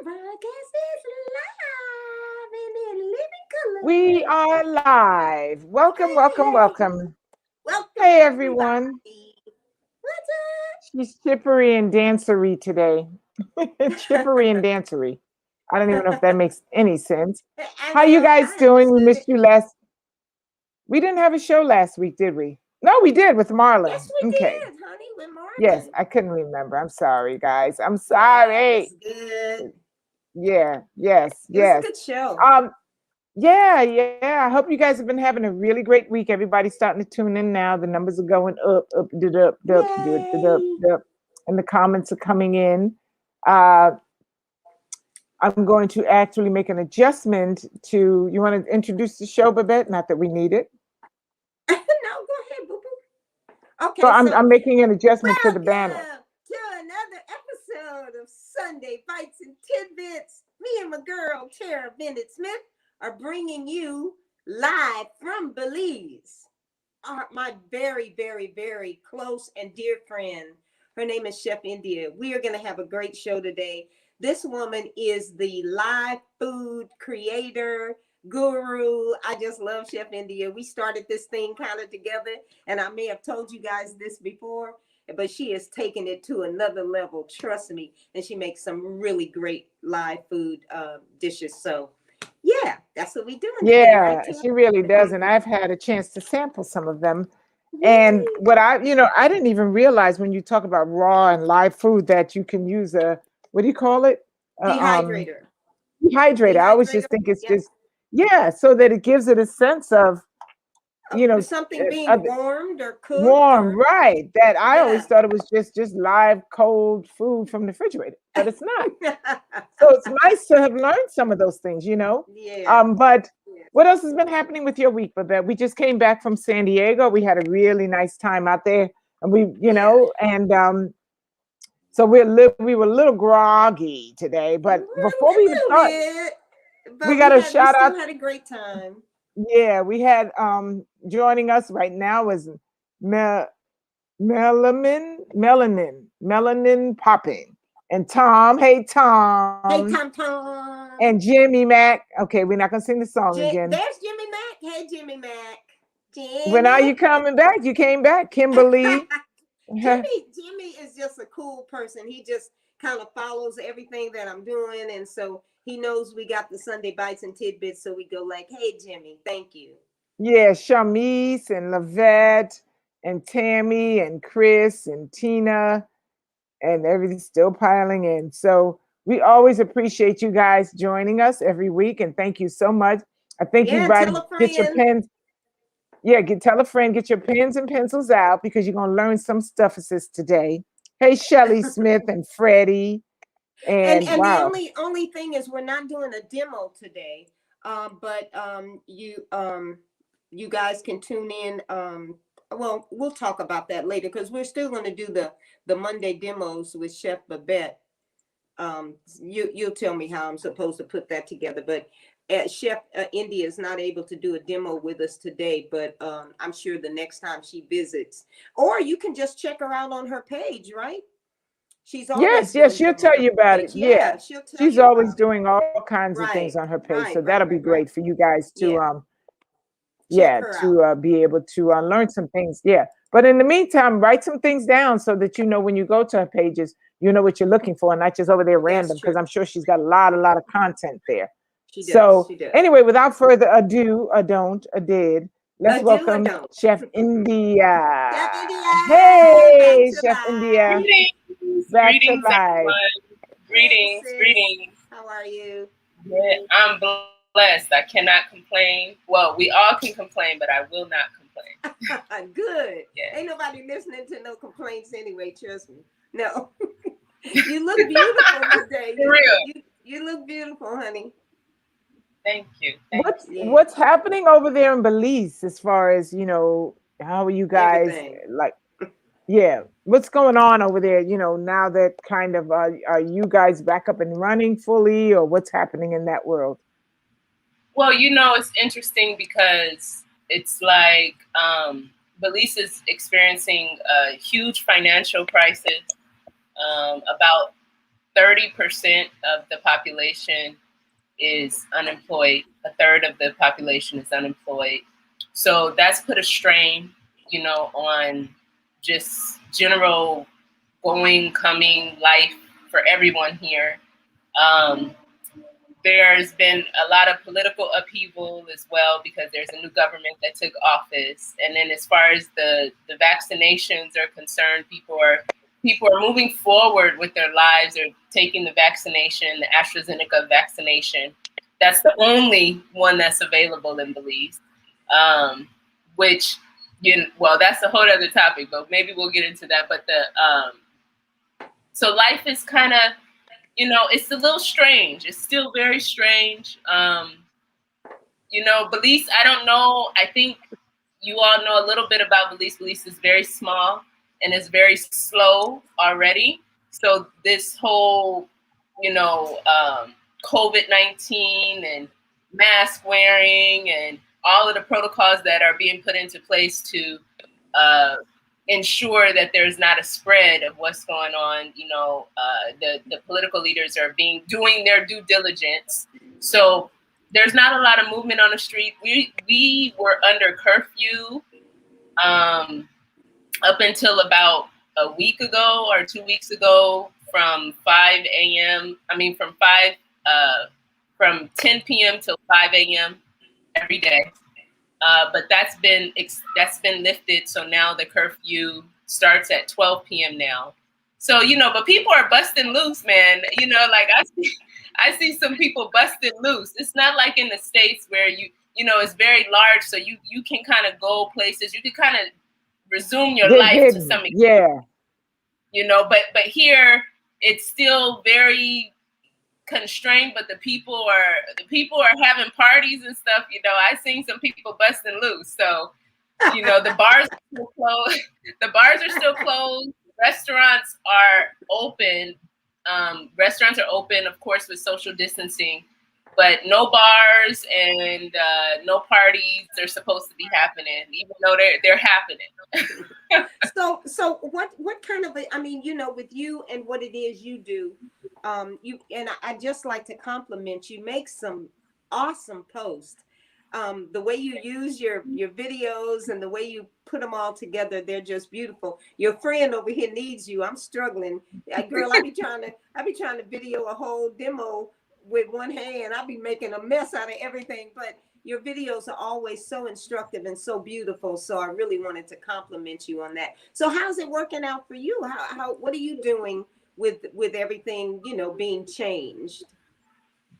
Broadcast is live and in living color. We are live. Welcome, welcome, welcome. Welcome, Hey, everyone. everybody. What's up? She's chippery and dancery today. Chippery and dancery. I don't even know if that makes any sense. I How you know. guys I doing? We understood missed it. you last. We didn't have a show last week, did we? No, we did with Marlon. Yes, we Okay. did, honey, with Yes, Marlon. I couldn't remember. I'm sorry, guys. I'm Yeah, it was sorry. good. Yeah, yes, It was a yes. good show. Yeah. I hope you guys have been having a really great week. Everybody's starting to tune in now. The numbers are going up, Yay. up, and the comments are coming in. Uh, I'm going to actually make an adjustment to. You want to introduce the show, Babette? Not that we need it. No, go ahead, boo boo. So Okay, I'm so I'm making an adjustment to the banner. welcome to another episode of Sunday Bites and Tidbits. Me and my girl, Tara Bennett Smith, are bringing you live from Belize. My very, very, very close and dear friend. Her name is Chef India. We are going to have a great show today. This woman is the live food creator, guru. I just love Chef India. We started this thing kind of together, and I may have told you guys this before, but she has taken it to another level. Trust me. And she makes some really great live food dishes. So, yeah, that's what we're doing today, right, Yeah, Tim? she really does, and I've had a chance to sample some of them. And Yay. what I didn't even realize when you talk about raw and live food that you can use a, what do you call it? Uh, um, Dehydrator. Dehydrator. I always Dehydrator. just think it's Yep. just, yeah, so that it gives it a sense of, you know, Something uh, being warmed or cooked warm, or right? That I always yeah. thought it was just live, cold food from the refrigerator, but it's not. So it's nice to have learned some of those things. Yeah. But Yeah. what else has been happening with your week, Babette? We just came back from San Diego. We had a really nice time out there, and Yeah. so we were a little groggy today. A But before we even little start, bit. we But got we a had we shout out. still had a great time. Yeah, we had joining us right now is Mel- melanin popping, and Tom. Hey, Tom. Hey Tom And Tom. Jimmy Mack. Okay, we're not gonna sing the song again. There's Jimmy Mack. Hey Jimmy Mack. When are Jimmy. you coming back? You came back, Kimberly. Jimmy is just a cool person. He just kind of follows everything that I'm doing, and so he knows we got the Sunday bites and tidbits. So we go like, "Hey, Jimmy, thank you." Yeah, Shamice and Lavette and Tammy and Chris and Tina and everything's still piling in. So we always appreciate you guys joining us every week, and thank you so much. I think Yeah, everybody tell a get your friend. pens. Yeah, tell a friend, get your pens and pencils out because you're gonna learn some stuff assist today. Hey, Shelly Smith and Freddie. And And the wow. only thing is we're not doing a demo today. But you guys can tune in. Well, we'll talk about that later because we're still going to do the Monday demos with Chef Babette. You'll tell me how I'm supposed to put that together, but Chef India is not able to do a demo with us today, but I'm sure the next time she visits, or you can just check her out on her page, right? She's always Yes, doing she'll demos tell on you her about it. page. Yeah. Yeah, she'll tell She's you always about it. doing all kinds of things Right, on her page. right, So right, that'll be right, right. great for you guys Yeah, check yeah, her out. to be able to learn some things. Yeah. But in the meantime, write some things down so that you know when you go to her pages, you know what you're looking for and not just over there That's random because true. I'm sure she's got a lot of content there. She does. So She does. anyway, without further ado, a don't, a did, let's A do or welcome don't. Chef India. Chef India, back Hey, to Chef India, life. Greetings, back to greetings, life. everyone. Hey, Greetings, sis. greetings. How are you? Yeah, I'm blessed. I cannot complain. Well, we all can complain, but I will not complain. Good. Yeah. Ain't nobody listening to no complaints anyway. Trust me. No. You look beautiful today. For real. You look beautiful, honey. Thank you. Thank What's you. Yeah. what's happening over there in Belize as far as, how are you guys Everything. like, yeah, what's going on over there, now that kind of are you guys back up and running fully or what's happening in that world? Well, it's interesting because it's like Belize is experiencing a huge financial crisis. About 30% of the population is unemployed. A third of the population is unemployed. So that's put a strain, on just general going, coming life for everyone here. Um, there's been a lot of political upheaval as well because there's a new government that took office. And then as far as the vaccinations are concerned, people are moving forward with their lives. They're taking the vaccination, the AstraZeneca vaccination. That's the only one that's available in Belize, which, well, that's a whole other topic, but maybe we'll get into that. But so life is kind of, it's a little strange. It's still very strange. Belize, I don't know. I think you all know a little bit about Belize. Belize is very small and it's very slow already. So this whole, COVID-19 and mask wearing and all of the protocols that are being put into place to ensure that there's not a spread of what's going on. The political leaders are doing their due diligence. So there's not a lot of movement on the street. We were under curfew up until about a week ago or 2 weeks ago from 5 a.m. From 10 p.m. till 5 a.m. every day. But that's been lifted. So now the curfew starts at 12 p.m. now. So, but people are busting loose, man. Like I see some people busting loose. It's not like in the States where it's very large. So you can kind of go places. You can kind of resume your life to some extent. Yeah. But here it's still very constrained, but the people are having parties and stuff. I seen some people busting loose. So, the bars are still closed. The bars are still closed. Restaurants are open. Restaurants are open, of course, with social distancing, but no bars and no parties are supposed to be happening, even though they're happening. So what kind of with you and what it is you do, I just like to compliment you. Make some awesome posts. The way you use your videos and the way you put them all together, they're just beautiful. Your friend over here needs you. I'm struggling, girl. I be trying to video a whole demo with one hand. I'll be making a mess out of everything, but your videos are always so instructive and so beautiful. So I really wanted to compliment you on that. So how's it working out for you? What are you doing with everything, being changed?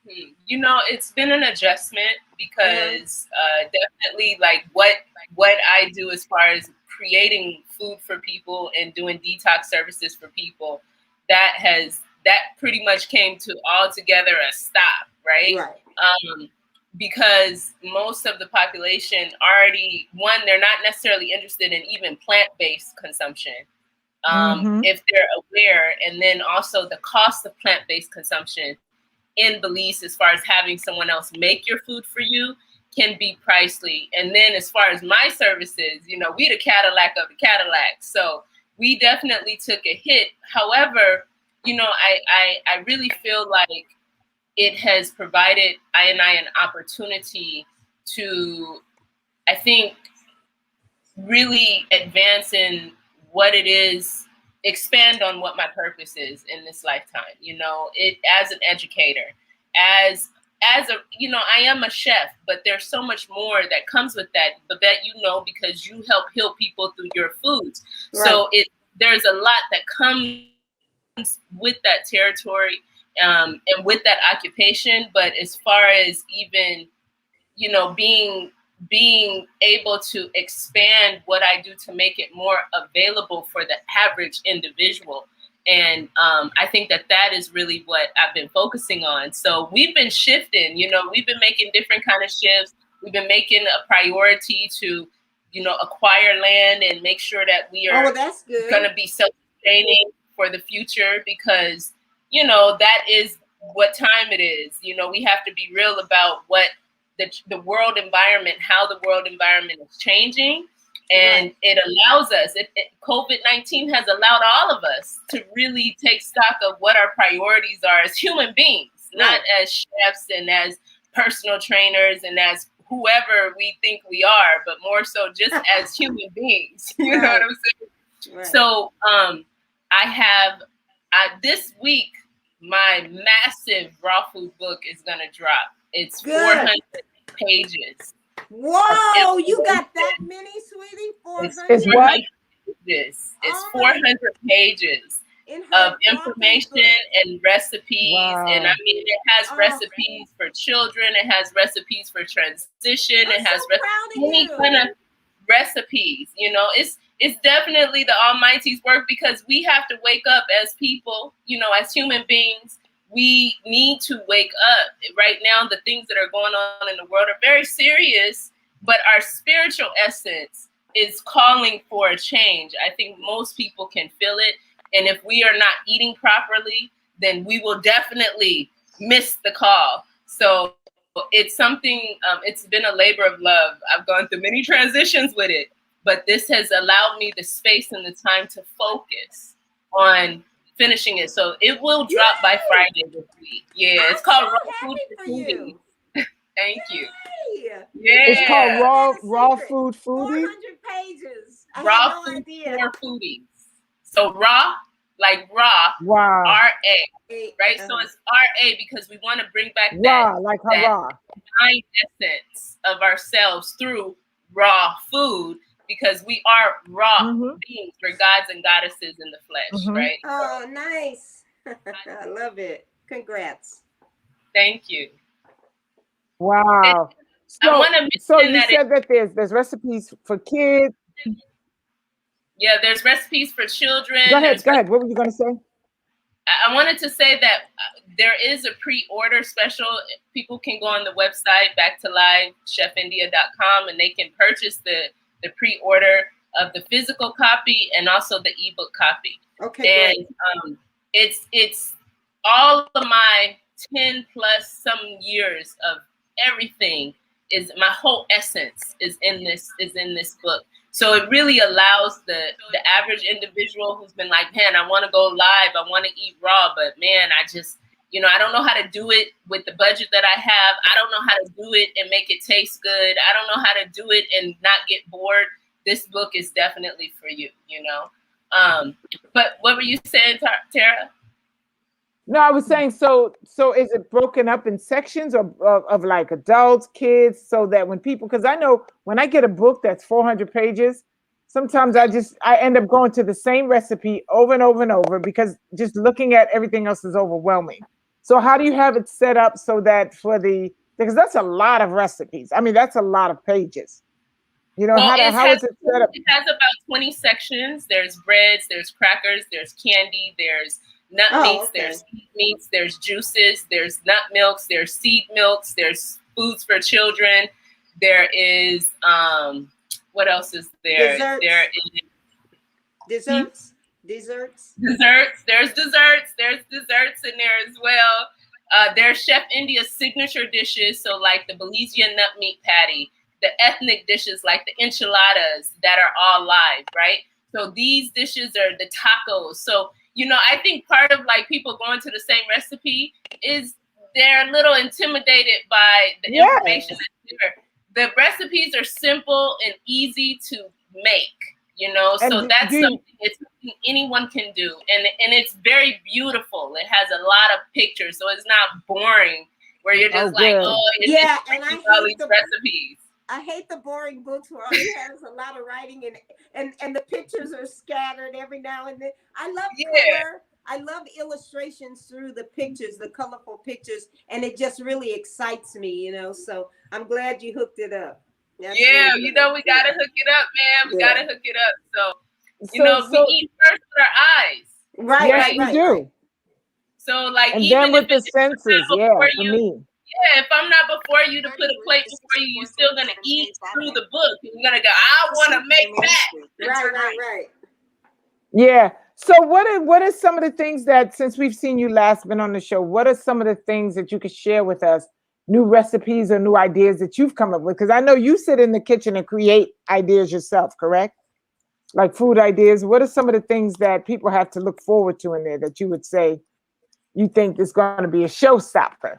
It's been an adjustment because definitely like what I do as far as creating food for people and doing detox services for people, that pretty much came to altogether a stop, right? Because most of the population already, they're not necessarily interested in even plant-based consumption. If they're aware, and then also the cost of plant-based consumption in Belize, as far as having someone else make your food for you, can be pricey. And then as far as my services, we the Cadillac of the Cadillacs. So we definitely took a hit. However, I really feel like it has provided I an opportunity to, I think, really advance in what it is, expand on what my purpose is in this lifetime. It as an educator, as a, I am a chef, but there's so much more that comes with that, but that, because you help heal people through your foods. Right. So there's a lot that comes with that territory, and with that occupation. But as far as even, being able to expand what I do to make it more available for the average individual. And I think that is really what I've been focusing on. So we've been shifting, we've been making different kind of shifts. We've been making a priority to, acquire land and make sure that we are going to be self-sustaining for the future, because, that is what time it is. We have to be real about what the world environment, how the world environment is changing. And it allows us, COVID-19 has allowed all of us to really take stock of what our priorities are as human beings, not as chefs and as personal trainers and as whoever we think we are, but more so just as human beings. You know what I'm saying? Right. So this week, my massive raw food book is going to drop. It's 400 pages. Whoa, you got that many, sweetie? 400 pages. It's 400 pages of information and recipes. Wow. And I mean, it has recipes for children. It has recipes for transition. It has any kind of recipes. You know, it's definitely the Almighty's work, because we have to wake up as people, you know, as human beings. We need to wake up. Right now, the things that are going on in the world are very serious, but our spiritual essence is calling for a change. I think most people can feel it. And if we are not eating properly, then we will definitely miss the call. So it's something, it's been a labor of love. I've gone through many transitions with it, but this has allowed me the space and the time to focus on finishing it. So it will drop by Friday this week. Yeah, it's called Raw Food for Foodies. Thank you. Yeah. It's called Raw Food Foodies. 400 pages. Raw Food for Foodies. So raw, like raw, R-A, right? So it's R-A because we want to bring back that divine essence of ourselves through raw food, because we are raw beings. We're gods and goddesses in the flesh, right? Oh, nice. I love it. Congrats. Thank you. Wow. So you said that there's recipes for kids. Yeah, there's recipes for children. Go ahead. What were you going to say? I wanted to say that there is a pre-order special. People can go on the website, backtolivechefIndia.com, and they can purchase the pre-order of the physical copy and also the ebook copy. Okay. And it's all of my 10 plus some years of everything, is my whole essence is in this book. So it really allows the average individual who's been like, man, I want to go live, I want to eat raw, but man, I just, you know, I don't know how to do it with the budget that I have. I don't know how to do it and make it taste good. I don't know how to do it and not get bored. This book is definitely for you, you know. But what were you saying, Tara? No, I was saying, so is it broken up in sections of like adults, kids, so that when people, because I know when I get a book that's 400 pages, sometimes I end up going to the same recipe over and over and over, because just looking at everything else is overwhelming. So how do you have it set up so that because that's a lot of recipes. I mean, that's a lot of pages. You know, how is it set up? It has about 20 sections. There's breads, there's crackers, there's candy, there's nut meats, there's seed meats, there's juices, there's nut milks, there's seed milks, there's foods for children. There is what else is there? There is desserts. There's desserts in there as well. There's Chef India's signature dishes, so like the Belizean nut meat patty, the ethnic dishes like the enchiladas that are all live, right? So these dishes are the tacos. So, you know, I think part of like people going to the same recipe is they're a little intimidated by the information that's there. The recipes are simple and easy to make, you know, so that's something anyone can do. And it's very beautiful. It has a lot of pictures, so it's not boring where you're just and I hate all these recipes. I hate the boring books where all you have is a lot of writing and the pictures are scattered every now and then. I love color. I love illustrations through the pictures, the colorful pictures, and it just really excites me, you know. So I'm glad you hooked it up. That's really you know, we gotta hook it up, man. We gotta hook it up. So you know, we eat first with our eyes. Right. Yes, we do. So like, and even then with if the senses, for me. Yeah, if I'm not before you to put a plate before you, you're still gonna eat through the book. You're gonna go, I want to make that. Right. Yeah. So what are some of the things that, since we've seen you last been on the show, what are some of the things that you could share with us new recipes or new ideas that you've come up with? Because I know you sit in the kitchen and create ideas yourself, correct? Like food ideas. What are some of the things that people have to look forward to in there that you would say you think is going to be a showstopper?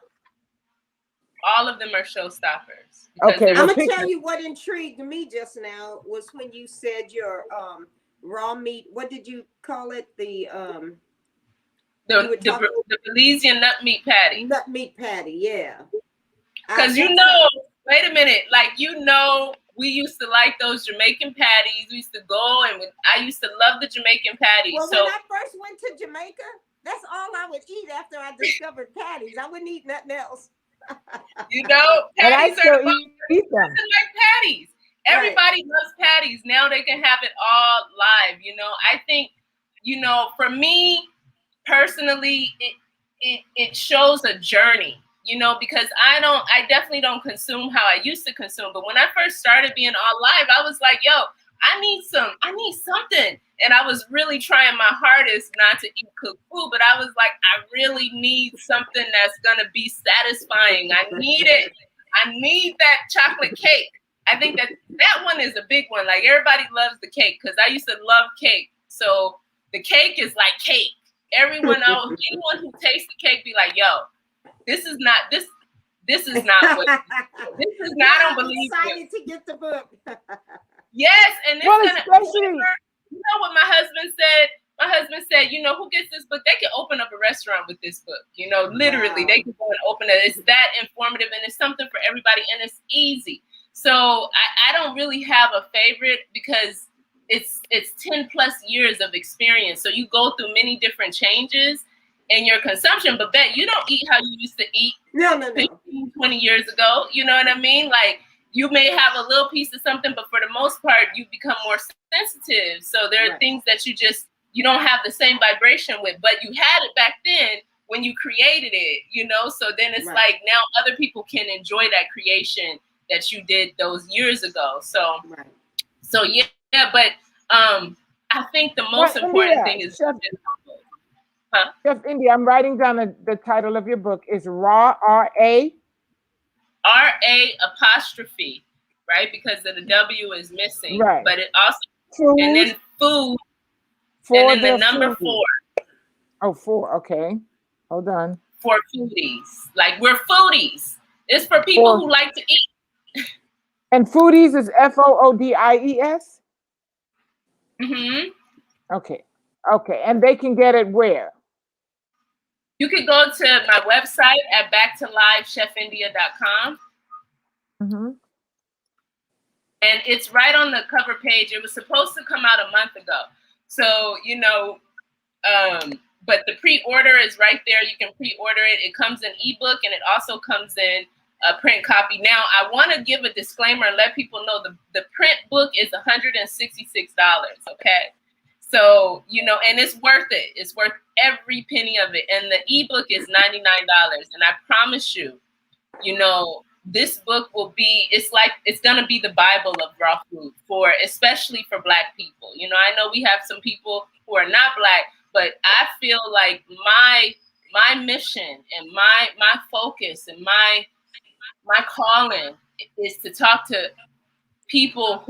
All of them are showstoppers. Okay, I'm well, gonna tell you what intrigued me just now was when you said your raw meat. What did you call it? The Belizean nut meat patty. Nut meat patty, yeah. Because wait a minute, like we used to like those Jamaican patties. We used to go and I used to love the Jamaican patties. Well, when I first went to Jamaica, that's all I would eat after I discovered patties. I wouldn't eat nothing else. Patties are eat them. Like patties. Everybody loves patties. Now they can have it all live. I think, for me personally, it shows a journey. Because I definitely don't consume how I used to consume. But when I first started being all live, I was like, yo, I need something. And I was really trying my hardest not to eat cooked food, but I was like, I really need something that's going to be satisfying. I need it. I need that chocolate cake. I think that one is a big one. Like everybody loves the cake because I used to love cake. So the cake is like cake. Anyone who tastes the cake be like, yo, this is not what this is not. I don't believe I'm excited to get the book. Yes, and it's gonna. You know what my husband said? My husband said, who gets this book? They can open up a restaurant with this book. Literally, they can go and open it. It's that informative, and it's something for everybody, and it's easy. So I don't really have a favorite because it's 10 plus years of experience. So you go through many different changes in your consumption, but you don't eat how you used to eat 15, 20 years ago. You know what I mean? Like you may have a little piece of something, but for the most part, you become more sensitive. So there are things that you don't have the same vibration with, but you had it back then when you created it, So then it's like now other people can enjoy that creation that you did those years ago. So, but I think the most important thing is Chef India, I'm writing down the title of your book is Raw, R-A apostrophe, right? Because the W is missing. Right. But it also, and then food, and then the number 4. Oh, 4, okay. Hold on. For foodies. Like we're foodies. It's for people who like to eat. And foodies is Foodies? Mm-hmm. Okay. And they can get it where? You could go to my website at backtolivechefindia.com. Mm-hmm. And it's right on the cover page. It was supposed to come out a month ago. So, but the pre-order is right there. You can pre-order it. It comes in ebook and it also comes in a print copy. Now, I want to give a disclaimer and let people know the print book is $166, okay? So, and it's worth it. It's worth every penny of it. And the ebook is $99. And I promise you, this book will be, it's going to be the Bible of raw food especially for Black people. I know we have some people who are not Black, but I feel like my mission and my focus and my calling is to talk to people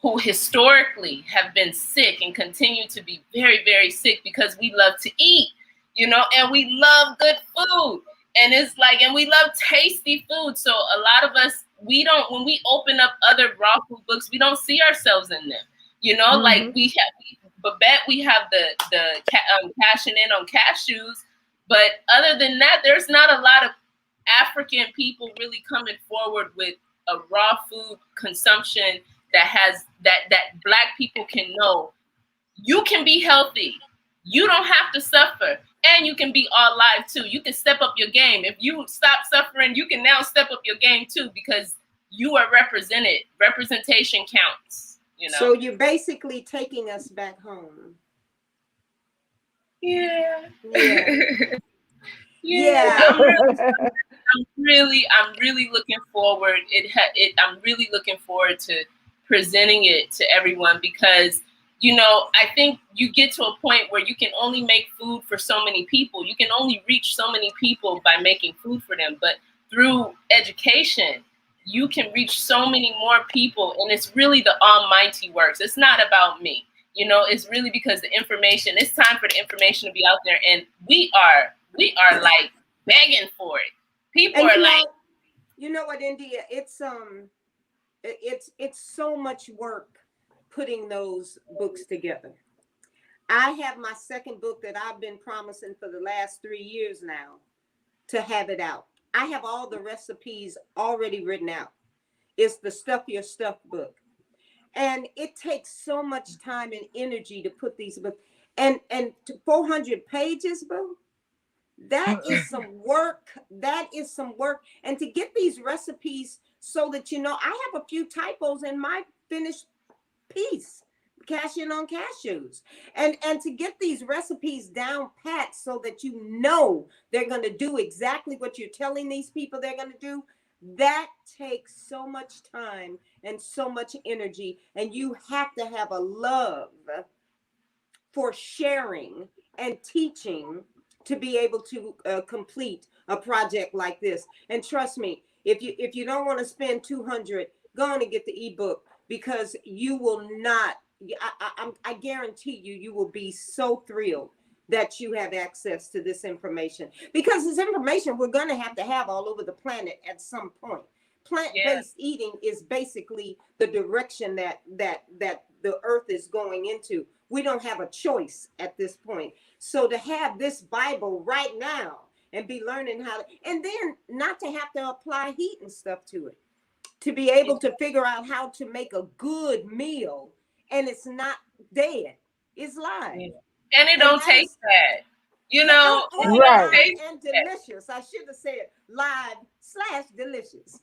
who historically have been sick and continue to be very, very sick because we love to eat, and we love good food. And it's like, and we love tasty food. So a lot of us, when we open up other raw food books, we don't see ourselves in them, Mm-hmm. Like we have the cashing in on cashews. But other than that, there's not a lot of African people really coming forward with a raw food consumption that Black people can know. You can be healthy. You don't have to suffer. And you can be all live too. You can step up your game. If you stop suffering, you can now step up your game too because you are represented. Representation counts. So you're basically taking us back home. Yeah. Yeah. I'm really looking forward. I'm really looking forward to presenting it to everyone because I think you get to a point where you can only make food for so many people. You can only reach so many people by making food for them. But through education, you can reach so many more people, and it's really the almighty works. It's not about me. You know, it's really because the information, it's time for the information to be out there, and we are like begging for it. People And are like, you know what, India, it's so much work putting those books together. I have my second book that I've been promising for the last 3 years now to have it out. I have all the recipes already written out. It's the Stuff Your Stuff book. And it takes so much time and energy to put these books. And 400 pages, boo. That is some work. That is some work. And to get these recipes so that, you know, I have a few typos in my finished piece, cashing on cashews. And to get these recipes down pat so that you know they're going to do exactly what you're telling these people they're going to do, that takes so much time and so much energy. And you have to have a love for sharing and teaching to be able to complete a project like this. And trust me, if you don't want to spend 200, go on and get the ebook, because you will not. I guarantee you will be so thrilled that you have access to this information, because this information we're going to have all over the planet at some point. Plant-based eating is basically the direction that the earth is going into. We don't have a choice at this point. So to have this Bible right now and be learning how to, and then not to have to apply heat and stuff to it, to be able to figure out how to make a good meal, and it's not dead, it's live. And it don't taste bad. You know, right. And delicious. I should have said live/delicious.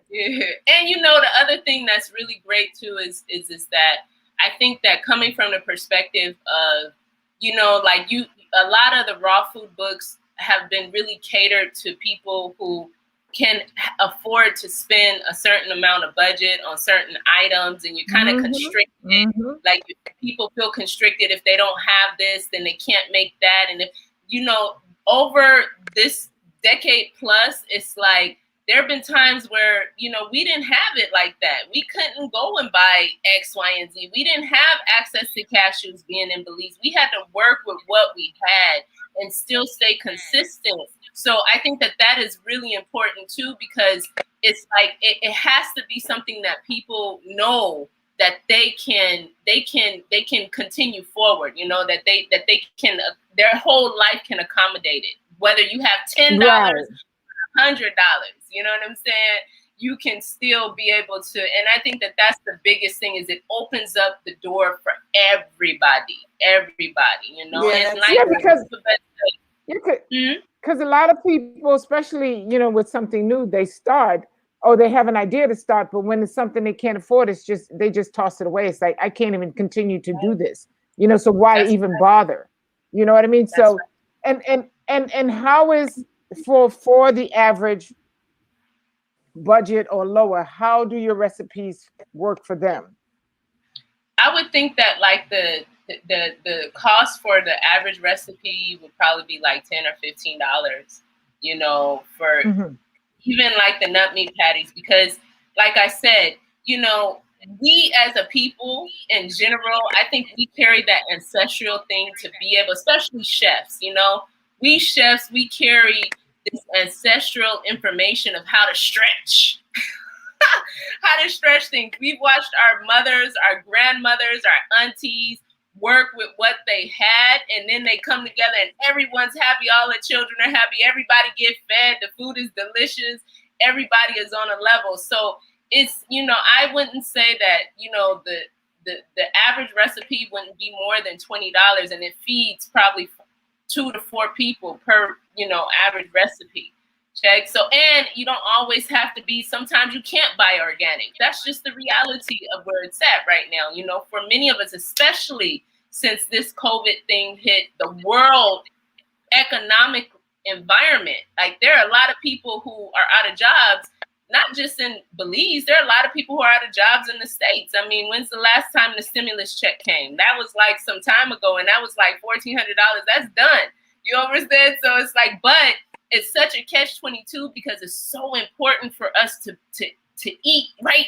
Yeah. And you know, the other thing that's really great too is that I think that coming from the perspective of, you know, like a lot of the raw food books have been really catered to people who can afford to spend a certain amount of budget on certain items, and you're kind of constricted. Like, if people feel constricted, if they don't have this, then they can't make that. And if, you know, over this decade plus, it's like, there have been times where, you know, we didn't have it like that. We couldn't go and buy X, Y, and Z. We didn't have access to cashews being in Belize. We had to work with what we had and still stay consistent. So I think that is really important too, because it's like, it has to be something that people know that they can continue forward, you know, that they can, their whole life can accommodate it. Whether you have $10, $100, you know what I'm saying? You can still be able to, and I think that's the biggest thing, is it opens up the door for everybody, you know? Yeah, and like, because a lot of people, especially, you know, with something new, they start, or they have an idea to start, but when it's something they can't afford, they just toss it away. It's like, I can't even continue to do this, you know, so why even bother? You know what I mean? So, and how is for the average budget or lower, how do your recipes work for them? I would think that like the cost for the average recipe would probably be like $10 or $15, you know, for even like the nut meat patties, because like I said, you know, we as a people in general, I think we carry that ancestral thing to be able, especially chefs, you know, we chefs, we carry this ancestral information of how to stretch. How to stretch things. We've watched our mothers, our grandmothers, our aunties work with what they had, and then they come together and everyone's happy. All the children are happy. Everybody get fed. The food is delicious. Everybody is on a level. So it's, you know, I wouldn't say that, you know, the average recipe wouldn't be more than $20, and it feeds probably 2 to 4 people per, you know, average recipe. Check. So, and you don't always have to be, sometimes you can't buy organic. That's just the reality of where it's at right now. You know, for many of us, especially since this COVID thing hit the world economic environment, like there are a lot of people who are out of jobs, not just in Belize. There are a lot of people who are out of jobs in the States. I mean, when's the last time the stimulus check came? That was like some time ago, and that was like $1,400. That's done. You understand? So it's like, but it's such a catch-22 because it's so important for us to eat right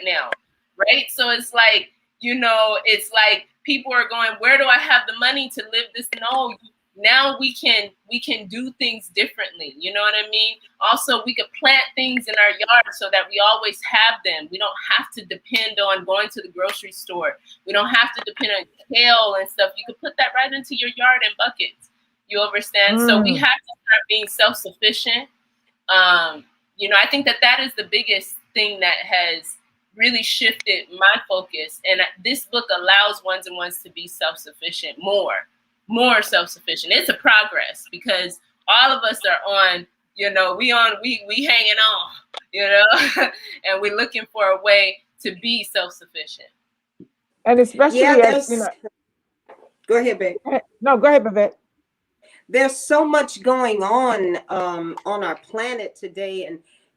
now, right? So it's like, it's like people are going, where do I have the money to live this? No, now we can do things differently. You know what I mean? Also, we could plant things in our yard so that we always have them. We don't have to depend on going to the grocery store. We don't have to depend on kale and stuff. You could put that right into your yard in buckets. You understand? So we have to start being self-sufficient. I think that is the biggest thing that has really shifted my focus. And this book allows ones and ones to be self-sufficient, more self-sufficient. It's a progress because all of us are on, we hanging on, and we're looking for a way to be self-sufficient. And especially Go ahead, babe. No, go ahead, Babette. There's so much going on our planet today,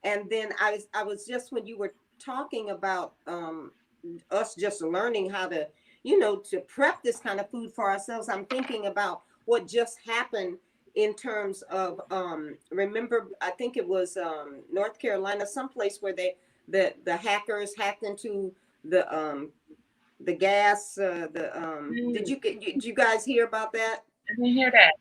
and then I was just, when you were talking about us just learning how to to prep this kind of food for ourselves, I'm thinking about what just happened in terms of remember, I think it was North Carolina, someplace where the hackers hacked into the gas. Did you guys hear about that? I didn't hear that.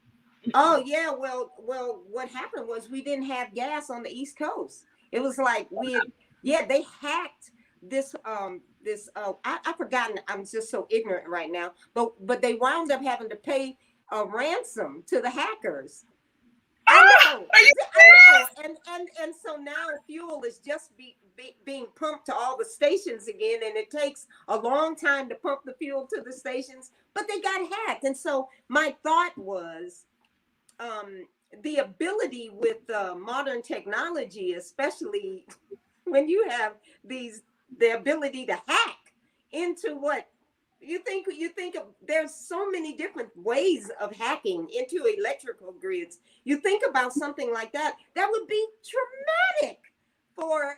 Oh yeah, well, what happened was we didn't have gas on the East Coast. It was like they hacked this I've forgotten. I'm just so ignorant right now. But they wound up having to pay a ransom to the hackers. I know. And so now fuel is just being pumped to all the stations again, and it takes a long time to pump the fuel to the stations. But they got hacked, and so my thought was, the ability with modern technology, especially when you have the ability to hack into what you think of. There's so many different ways of hacking into electrical grids. You think about something like that would be traumatic for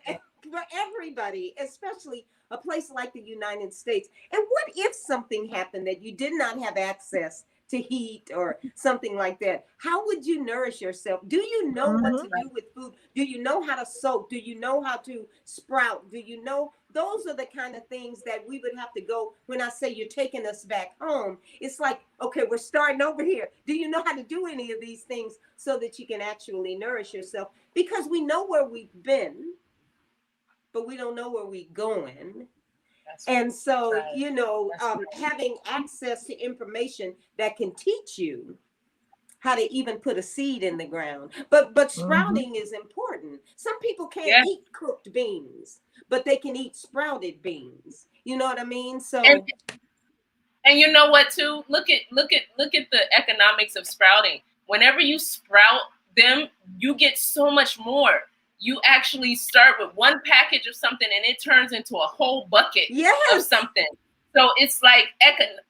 everybody, especially a place like the United States. And what if something happened that you did not have access to heat or something like that? How would you nourish yourself? Do you know what to do with food? Do you know how to soak? Do you know how to sprout? Do you know? Those are the kind of things that we would have to go. When I say you're taking us back home, it's like, okay, we're starting over here. Do you know how to do any of these things so that you can actually nourish yourself? Because we know where we've been, but we don't know where we're going. And so, having access to information that can teach you how to even put a seed in the ground. But sprouting is important. Some people can't eat cooked beans, but they can eat sprouted beans. You know what I mean? So and you know what too? Look at the economics of sprouting. Whenever you sprout them, you get so much more. You actually start with one package of something and it turns into a whole bucket of something. So it's like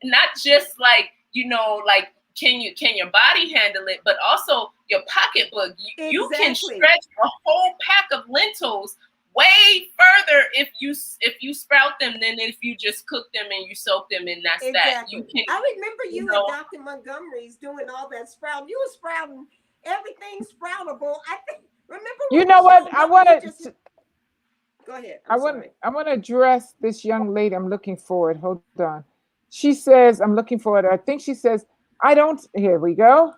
not just like, can your body handle it, but also your pocketbook. You can stretch a whole pack of lentils way further if you sprout them than if you just cook them and you soak them, and that's that. You can. I remember you at Dr. Montgomery's doing all that sprouting. You were sprouting everything sproutable. I think. Remember, you know what? I want to go ahead. I want to address this young lady. I'm looking for it. Hold on. She says, I'm looking for it. I think she says, I don't. Here we go.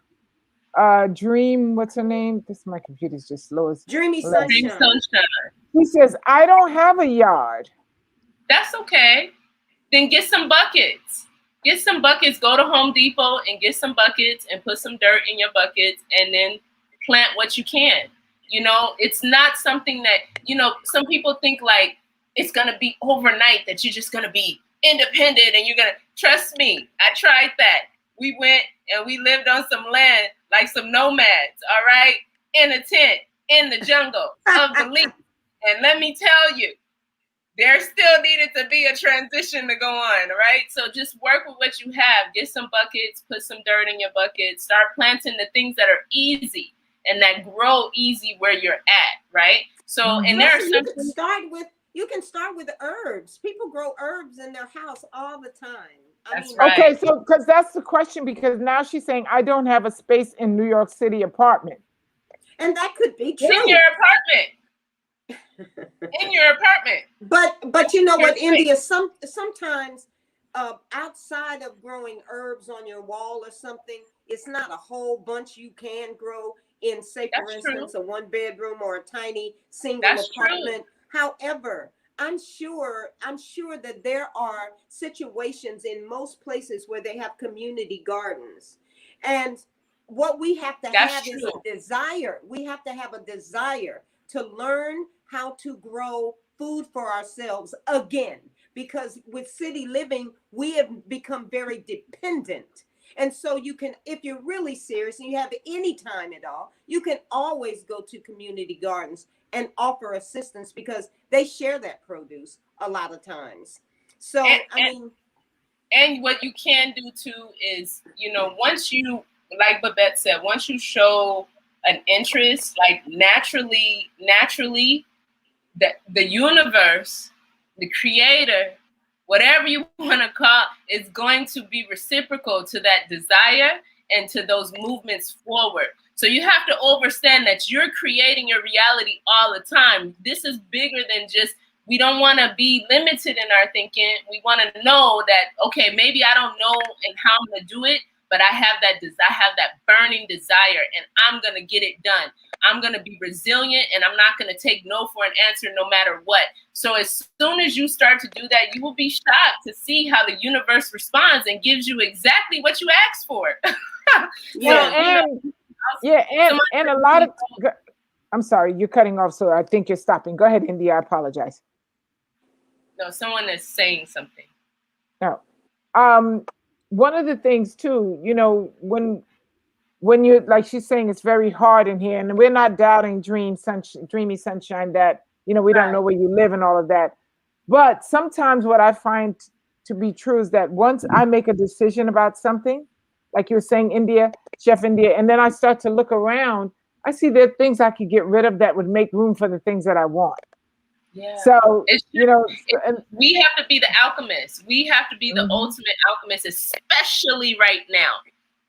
Dream. What's her name? My computer's just slow as Dreamy Sunshine. Dreamy Sunshine. She says, I don't have a yard. That's okay. Then get some buckets. Get some buckets. Go to Home Depot and get some buckets and put some dirt in your buckets, and then plant what you can. It's not something that, some people think like it's going to be overnight, that you're just going to be independent and you're going to, trust me, I tried that. We went and we lived on some land like some nomads, all right, in a tent in the jungle of Belize. And let me tell you, there still needed to be a transition to go on, right? So just work with what you have. Get some buckets, put some dirt in your buckets, start planting the things that are easy and that grow easy where you're at, right? So, and there are some you can start with herbs. People grow herbs in their house all the time. Right. Okay, so because that's the question, because now she's saying I don't have a space in New York City apartment. And that could be in true. your apartment. In your apartment. But you know what, India, sometimes outside of growing herbs on your wall or something, it's not a whole bunch you can grow in, say, for That's true. instance, a 1 bedroom or a tiny single That's apartment. true. However, I'm sure that there are situations in most places where they have community gardens. And what we have to That's have is true. a desire. We have to have a desire to learn how to grow food for ourselves again, because with city living we have become very dependent. And so you can, if you're really serious and you have any time at all, you can always go to community gardens and offer assistance because they share that produce a lot of times. So And, I mean, and what you can do too is, once you, like Babette said, once you show an interest, like naturally, the universe, the creator, whatever you want to call, is going to be reciprocal to that desire and to those movements forward. So you have to understand that you're creating your reality all the time. This is bigger than just, we don't want to be limited in our thinking. We want to know that, okay, maybe I don't know and how I'm going to do it, but I have that burning desire and I'm going to get it done. I'm going to be resilient and I'm not going to take no for an answer no matter what. So as soon as you start to do that, you will be shocked to see how the universe responds and gives you exactly what you asked for. yeah. And a lot of, I'm sorry, you're cutting off, so I think you're stopping. Go ahead, India. I apologize. No, someone is saying something. No. One of the things too, when you, like she's saying, it's very hard in here, and we're not doubting dreamy sunshine, that we don't know where you live and all of that. But sometimes what I find to be true is that once I make a decision about something, like you were saying, Chef India, and then I start to look around, I see there are things I could get rid of that would make room for the things that I want. Yeah. So, we have to be the alchemists. We have to be the ultimate alchemists, especially right now,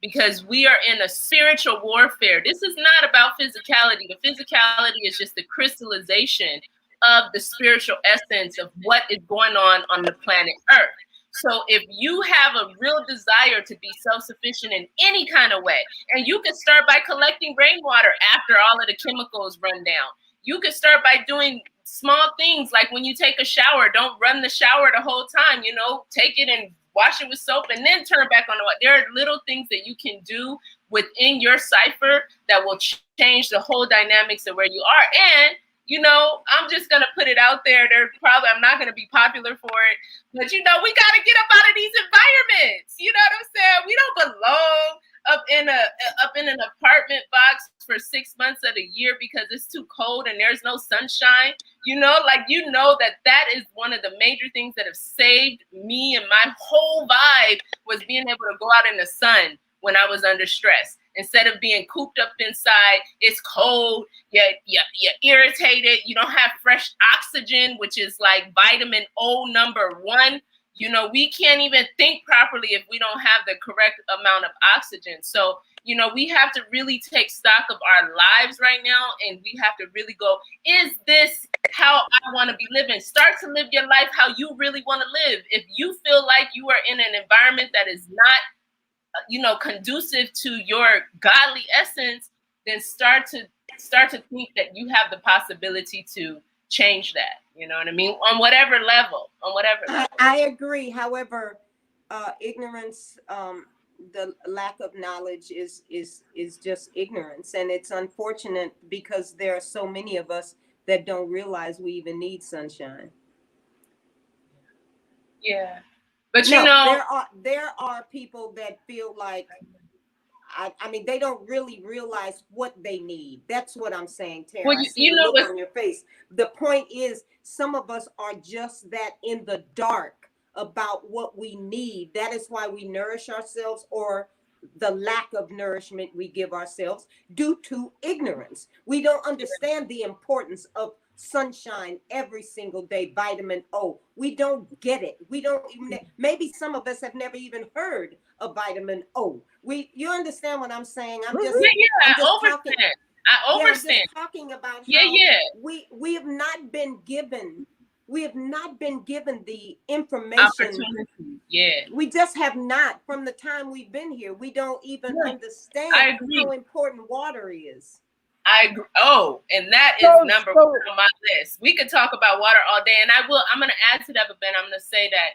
because we are in a spiritual warfare. This is not about physicality. The physicality is just the crystallization of the spiritual essence of what is going on the planet Earth. So if you have a real desire to be self-sufficient in any kind of way, and you can start by collecting rainwater after all of the chemicals run down. You can start by doing small things like when you take a shower, don't run the shower the whole time, take it and wash it with soap and then turn back on the water. There are little things that you can do within your cipher that will change the whole dynamics of where you are. And, I'm just going to put it out there. I'm not going to be popular for it, but we got to get up out of these environments. You know what I'm saying? We don't belong up in an apartment box for 6 months of the year because it's too cold and there's no sunshine. That is one of the major things that have saved me, and my whole vibe was being able to go out in the sun when I was under stress. Instead of being cooped up inside, it's cold, you're irritated, you don't have fresh oxygen, which is like vitamin O #1. We can't even think properly if we don't have the correct amount of oxygen. So, we have to really take stock of our lives right now, and we have to really go, is this how I want to be living? Start to live your life how you really want to live. If you feel like you are in an environment that is not conducive to your godly essence, then start to think that you have the possibility to change that. You know what I mean? On whatever level. I agree. However, ignorance, the lack of knowledge is just ignorance, and it's unfortunate because there are so many of us that don't realize we even need sunshine. Yeah. But there are people that feel like, I mean, they don't really realize what they need. That's what I'm saying, Tara. Well, I see the look on your face. The point is, some of us are just that in the dark about what we need. That is why we nourish ourselves, or the lack of nourishment we give ourselves due to ignorance. We don't understand the importance of sunshine every single day, vitamin O. We don't get it. We don't even, maybe some of us have never even heard of vitamin O. You understand what I'm saying? I'm just talking. I Yeah, understand. just talking about Yeah, how yeah. we have not been given, we have not been given the information. Opportunity. Yeah. We just have not. From the time we've been here, we don't even Yeah. understand I agree. how important water is. I agree. Oh, and that is So, number so one on my list. We could talk about water all day, and I will. I'm going to add to that, but Ben, I'm going to say that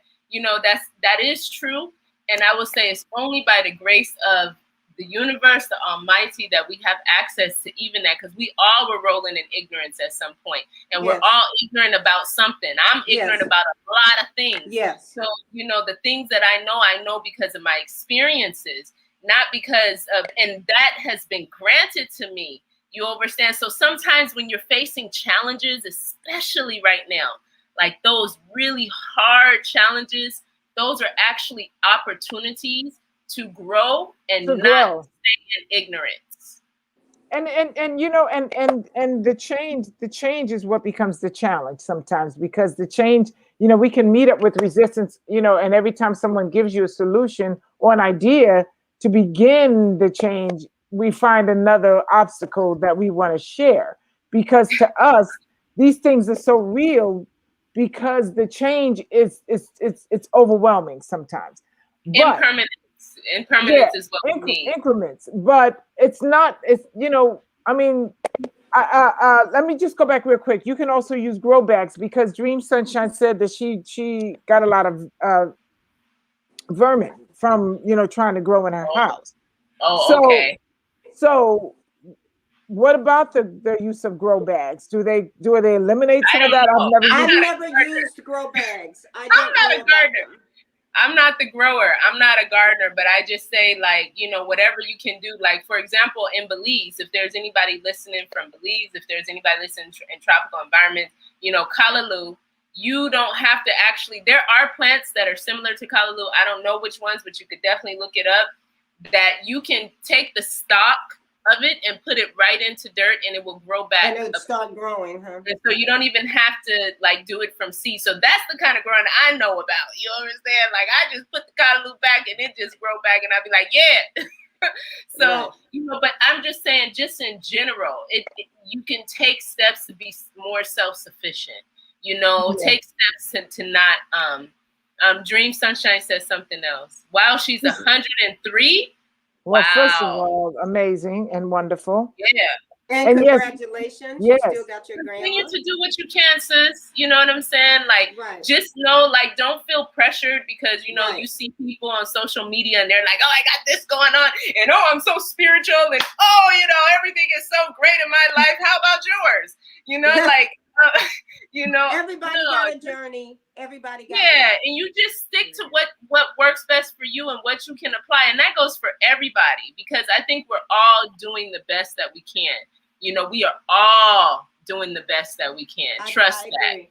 that is true, and I will say it's only by the grace of the universe, the Almighty, that we have access to even that, because we all were rolling in ignorance at some point, and we're Yes. all ignorant about something. I'm ignorant Yes. about a lot of things. Yes. So the things that I know because of my experiences, not because of, and that has been granted to me. You understand? So sometimes when you're facing challenges, especially right now, like those really hard challenges, those are actually opportunities to grow and to not grow. stay in ignorance. And and the change is what becomes the challenge sometimes, because the change, we can meet up with resistance, and every time someone gives you a solution or an idea to begin the change, we find another obstacle that we want to share, because to us these things are so real, because the change it's overwhelming sometimes. But Impermanence. yeah, Impermanence is what we need. increments, but it's not. It's I mean, let me just go back real quick. You can also use grow bags, because Dream Sunshine said that she got a lot of vermin from trying to grow in her house. Oh, So okay. so what about the use of grow bags? Do they eliminate I some of don't that? I've know. never I'm used. I've not never a gardener. used grow bags. I I'm don't not know a about gardener. them. I'm not the grower. I'm not a gardener, but I just say, like, whatever you can do. Like, for example, in Belize, if there's anybody listening from Belize, if there's anybody listening in tropical environments, Kalaloo, you don't have to actually, there are plants that are similar to Kalaloo. I don't know which ones, but you could definitely look it up, that you can take the stalk of it and put it right into dirt and it will grow back. And it would start growing, huh? And so you don't even have to do it from seed. So that's the kind of growing I know about. You understand? Like, I just put the callaloo back and it just grow back, and I'd be like, yeah. So, right. but I'm just saying, just in general, you can take steps to be more self-sufficient. Yeah. Take steps to not. Dream Sunshine says something else. Wow, she's 103. Well, first of Wow. all, amazing and wonderful. Yeah. And Yes, congratulations, you yes. still got your Continue grandma. to do what you can, sis. You know what I'm saying? Like, Right. just know, like, don't feel pressured because, Right. you see people on social media and they're like, oh, I got this going on. And, oh, I'm so spiritual. And, oh, everything is so great in my life. How about yours? Like, Everybody no, got a journey. Everybody got yeah, and you just stick to what works best for you and what you can apply. And that goes for everybody, because I think we're all doing the best that we can. We are all doing the best that we can. Trust that.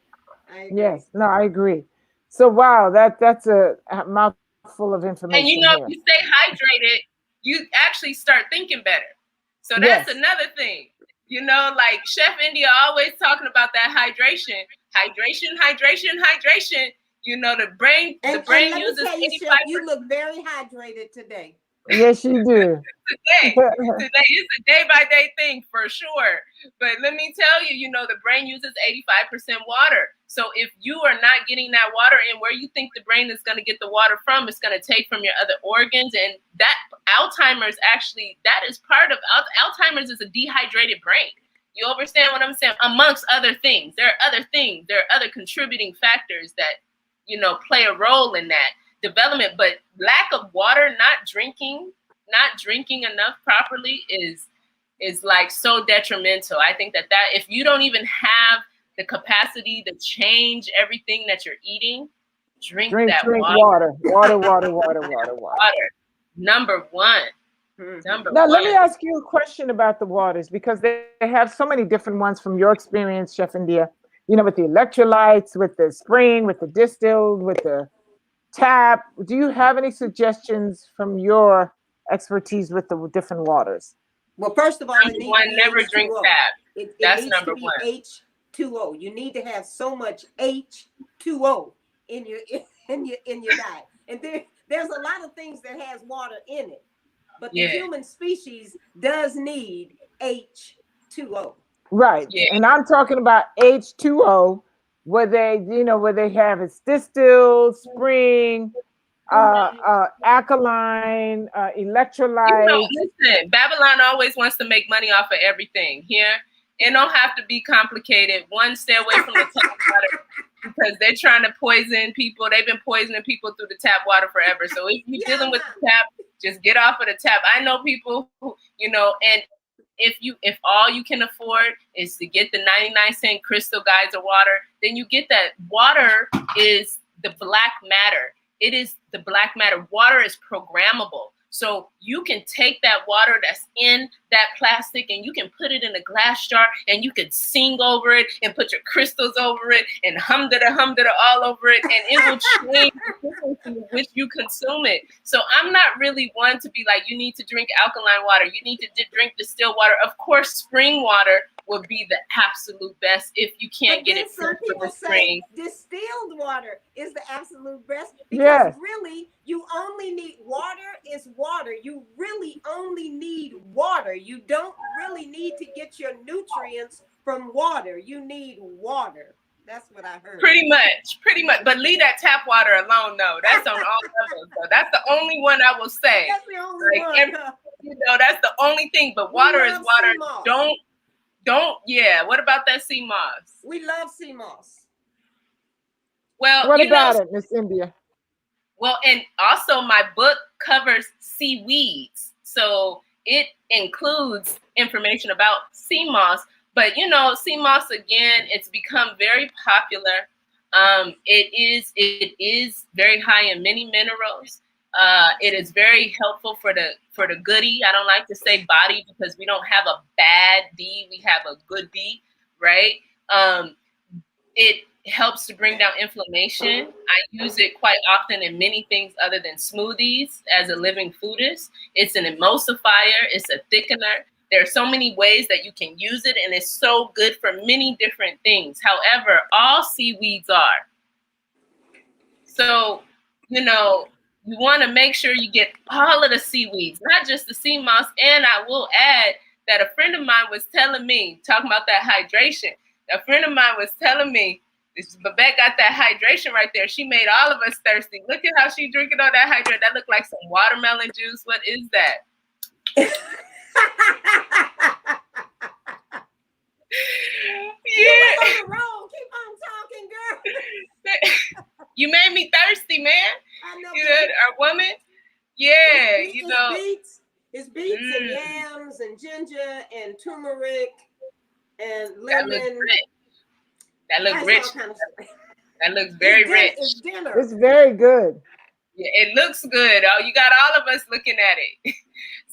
I agree. Yes, no, I agree. So wow, that's a mouthful of information And here. if you stay hydrated, you actually start thinking better. So that's Yes. another thing. Like Chef India always talking about that hydration. The brain And let me uses tell you, 85%. Chef, you look very hydrated today. Yes, you do. Today is a day-by-day thing for sure. But let me tell you, the brain uses 85% water. So if you are not getting that water in, where you think the brain is going to get the water from, it's going to take from your other organs. And that Alzheimer's, actually, that is part of Alzheimer's, is a dehydrated brain. You understand what I'm saying? Amongst other things. There are other things. There are other contributing factors that, play a role in that development. But lack of water, not drinking enough properly is like so detrimental. I think that if you don't even have the capacity to change everything that you're eating, drink that water. Water. Number one. Now, let me ask you a question about the waters, because they have so many different ones from your experience, Chef India. With the electrolytes, with the spring, with the distilled, with the tap. Do you have any suggestions from your expertise with the different waters? Well, first of all, it needs to be never H2O. drink tap. It That's needs number to be one. H2O. You need to have so much H2O in your diet. And there's a lot of things that has water in it, but the human species does need H2O. H2O. Right. Yeah. And I'm talking about H2O, where they have it's distilled, spring, alkaline, electrolytes. Listen, Babylon always wants to make money off of everything. Here, it don't have to be complicated. One, stay away from the tap water because they're trying to poison people. They've been poisoning people through the tap water forever. So if you're dealing with the tap, just get off of the tap. I know people who, and if all you can afford is to get the 99-cent Crystal Geyser water, then you get that. Water is the black matter. It is the black matter. Water is programmable. So you can take that water that's in that plastic and you can put it in a glass jar and you can sing over it and put your crystals over it and humdada all over it, and it will change the frequency in which you consume it. So I'm not really one to be like, you need to drink alkaline water. You need to drink distilled water. Of course, spring water would be the absolute best if you can't get it from the spring. Distilled water is the absolute best because really you only need water is water. You really only need water. You don't really need to get your nutrients from water. You need water. That's what I heard. Pretty much. But leave that tap water alone, though. That's on all levels. So that's the only one I will say. That's the only one. That's the only thing. But water is water. Yeah. What about that sea moss? We love sea moss. Well, what about it, Miss India? Well, and also my book covers seaweeds. So it includes information about sea moss. But, sea moss, again, it's become very popular. It is very high in many minerals. It is very helpful for the goodie. I don't like to say body because we don't have a bad D. We have a good D, right? It helps to bring down inflammation. I use it quite often in many things other than smoothies as a living foodist. It's an emulsifier. It's a thickener. There are so many ways that you can use it, and it's so good for many different things. However, all seaweeds are. So, you want to make sure you get all of the seaweeds, not just the sea moss. And I will add that a friend of mine was telling me, talking about that hydration, a friend of mine was telling me, Babette got that hydration right there. She made all of us thirsty. Look at how she drinking all that hydration. That looked like some watermelon juice. What is that? Yeah. On the road. Keep on talking, girl. You made me thirsty, man. I know. Our woman. Yeah, It's beets and yams and ginger and turmeric and lemon. That looks rich. That looks very rich. It's dinner. It's very good. Yeah, it looks good. Oh, you got all of us looking at it.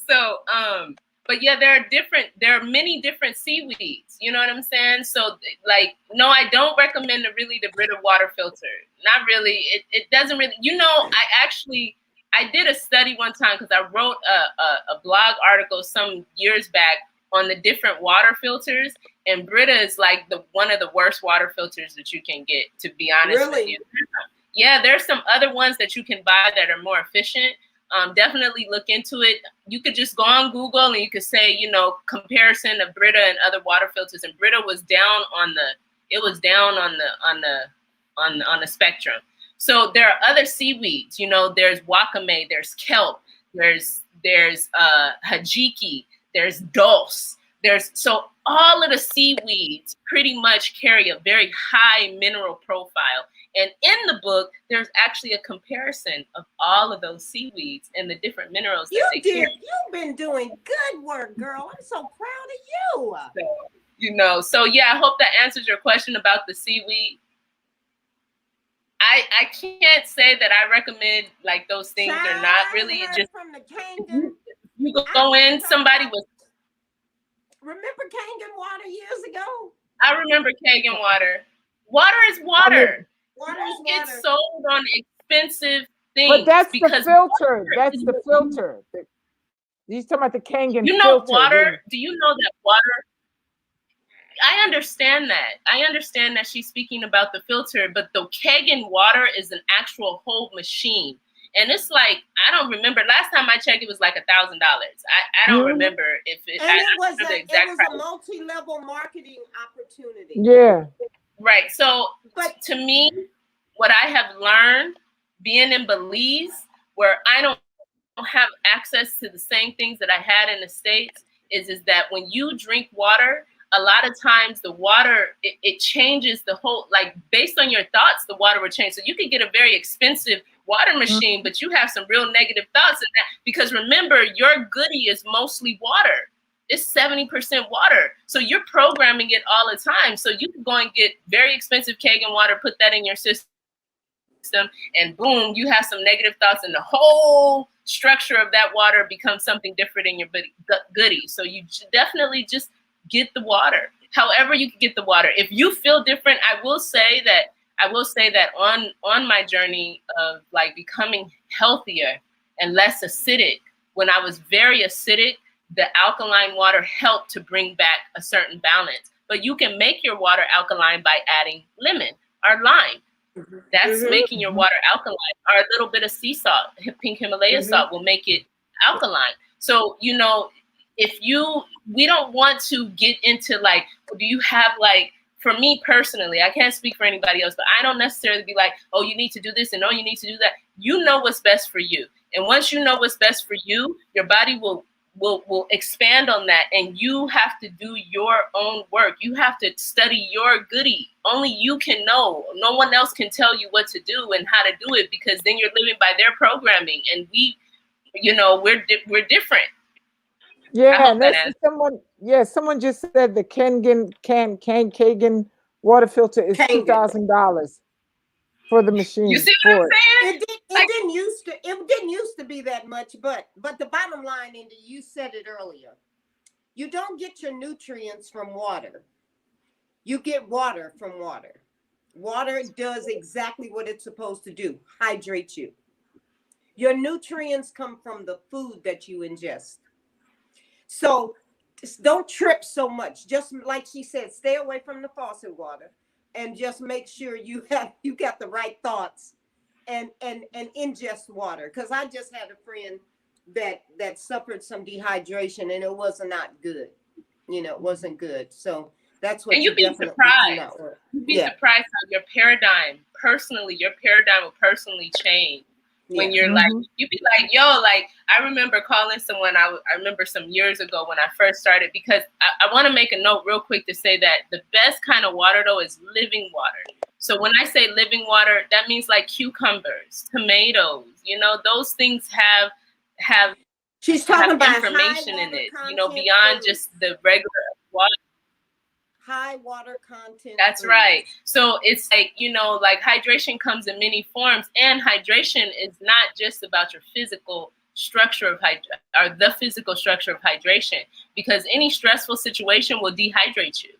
So, but yeah, there are many different seaweeds. You know what I'm saying? So, no, I don't recommend the Brita water filter. Not really. It doesn't really. I did a study one time because I wrote a blog article some years back on the different water filters, and Brita is like one of the worst water filters that you can get, to be honest with you. Yeah, there's some other ones that you can buy that are more efficient. Definitely look into it. You could just go on Google and you could say, comparison of Brita and other water filters, and Brita was down on the spectrum. So there are other seaweeds. There's wakame, there's kelp, there's hajiki, there's dulse. So all of the seaweeds pretty much carry a very high mineral profile. And in the book, there's actually a comparison of all of those seaweeds and the different minerals that they carry. You've been doing good work, girl. I'm so proud of you. So yeah, I hope that answers your question about the seaweed. I can't say that I recommend those things. They're not really. It just from the Kangen. You go in. Somebody was. Remember Kangen water years ago? I remember Kangen water. Water is water. Water is water. It's sold on expensive things. But that's the filter. That's the filter. He's talking about the Kangen filter. Water. Do you know that water? I understand that. I understand that she's speaking about the filter, but the Kangen water is an actual whole machine. And it's like, I don't remember. Last time I checked, it was like $1,000. I don't remember if it, and I it was remember the it exact was price. a multi-level marketing opportunity. Yeah. Right. So But to me, what I have learned being in Belize, where I don't have access to the same things that I had in the States, is that when you drink water, a lot of times the water, it changes the whole, like based on your thoughts, the water will change. So you could get a very expensive water machine, but you have some real negative thoughts in that, because remember, your goodie is mostly water. It's 70% water. So you're programming it all the time. So you can go and get very expensive Kangen water, put that in your system, and boom, you have some negative thoughts, and the whole structure of that water becomes something different in your goodie. So you definitely just get the water. However you can get the water. If you feel different, I will say that on my journey of like becoming healthier and less acidic, when I was very acidic, the alkaline water helped to bring back a certain balance. But you can make your water alkaline by adding lemon or lime. That's making your water alkaline. Or a little bit of sea salt, pink Himalaya salt, will make it alkaline. So, we don't want to get into like, do you have like, for me personally, I can't speak for anybody else, but I don't necessarily be like, oh, you need to do this and oh, you need to do that. You know what's best for you. And once you know what's best for you, your body will expand on that, and you have to do your own work. You have to study your goodie. Only you can know. No one else can tell you what to do and how to do it, because then you're living by their programming, and we're different. Yeah, and that's someone. Yeah, someone just said the Kangen water filter is Kangen. $2,000 for the You machine see what I'm for it. saying? It didn't used to be that much, but the bottom line, and you said it earlier, you don't get your nutrients from water. You get water from water. Water does exactly what it's supposed to do, hydrate you. Your nutrients come from the food that you ingest. So don't trip so much. Just like she said, stay away from the faucet water, and just make sure you got the right thoughts, and ingest water. Because I just had a friend that suffered some dehydration, and it was not good. It wasn't good. So that's what And you you'd be definitely do surprised. not want. You'd be Yeah. surprised how your paradigm will personally change when Yeah. you're like, you'd be like, yo, like, I remember calling someone, I remember some years ago when I first started, because I want to make a note real quick to say that the best kind of water, though, is living water. So when I say living water, that means like cucumbers, tomatoes, those things have She's talking about information in it, beyond just the regular water. high water content. That's foods. right. So it's like, like hydration comes in many forms, and hydration is not just about your physical structure of the physical structure of hydration, because any stressful situation will dehydrate you.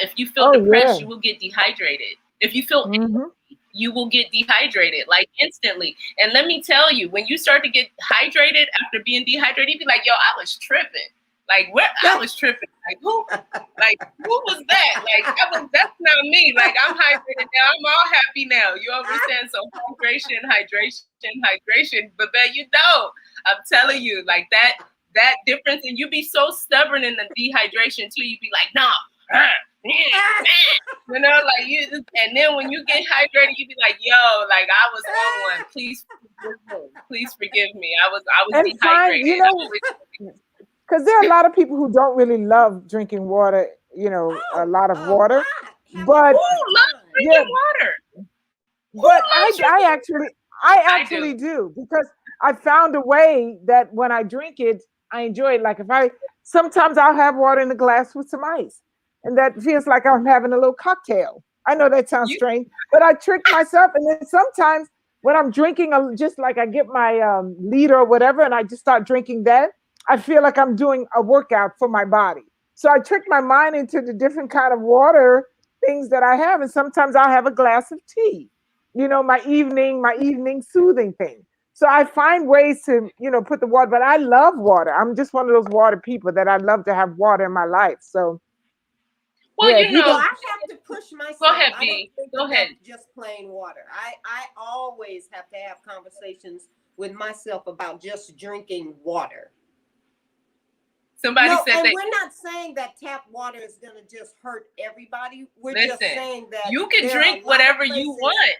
If you feel depressed, you will get dehydrated. If you feel angry, you will get dehydrated like instantly. And let me tell you, when you start to get hydrated after being dehydrated, you be like, yo, I was tripping. Like, I was tripping. Like, who was that? Like, that's not me. Like, I'm hydrated now. I'm all happy now. You understand? So hydration. But man, you don't. I'm telling you, like that difference, and you be so stubborn in the dehydration too. You be like, nah. Like you, and then when you get hydrated, you be like, yo, like I was on one. Please forgive me. I was dehydrated. Because there are a lot of people who don't really love drinking water, a lot of water. But who loves drinking water? But I actually do, because I found a way that when I drink it, I enjoy it. Like sometimes I'll have water in a glass with some ice, and that feels like I'm having a little cocktail. I know that sounds strange, but I trick myself. And then sometimes when I'm drinking, just like I get my liter or whatever, and I just start drinking that, I feel like I'm doing a workout for my body. So I trick my mind into the different kind of water things that I have. And sometimes I'll have a glass of tea, my evening soothing thing. So I find ways to, put the water, but I love water. I'm just one of those water people that I love to have water in my life. So Well, Yeah, you know, I have to push myself. go ahead, I don't B. think Go ahead. that's just plain water. I always have to have conversations with myself about just drinking water. Somebody No, said and that. we're not saying that tap water is going to just hurt everybody. We're just Listen, saying that you can there are drink a lot of whatever you places. want.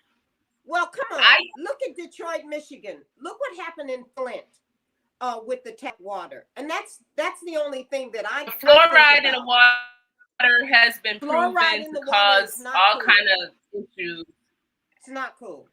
Well, come on. Look at Detroit, Michigan. Look what happened in Flint with the tap water. And that's the only thing that I Fluoride in the water has been proven to cause all kind of issues. It's not cool.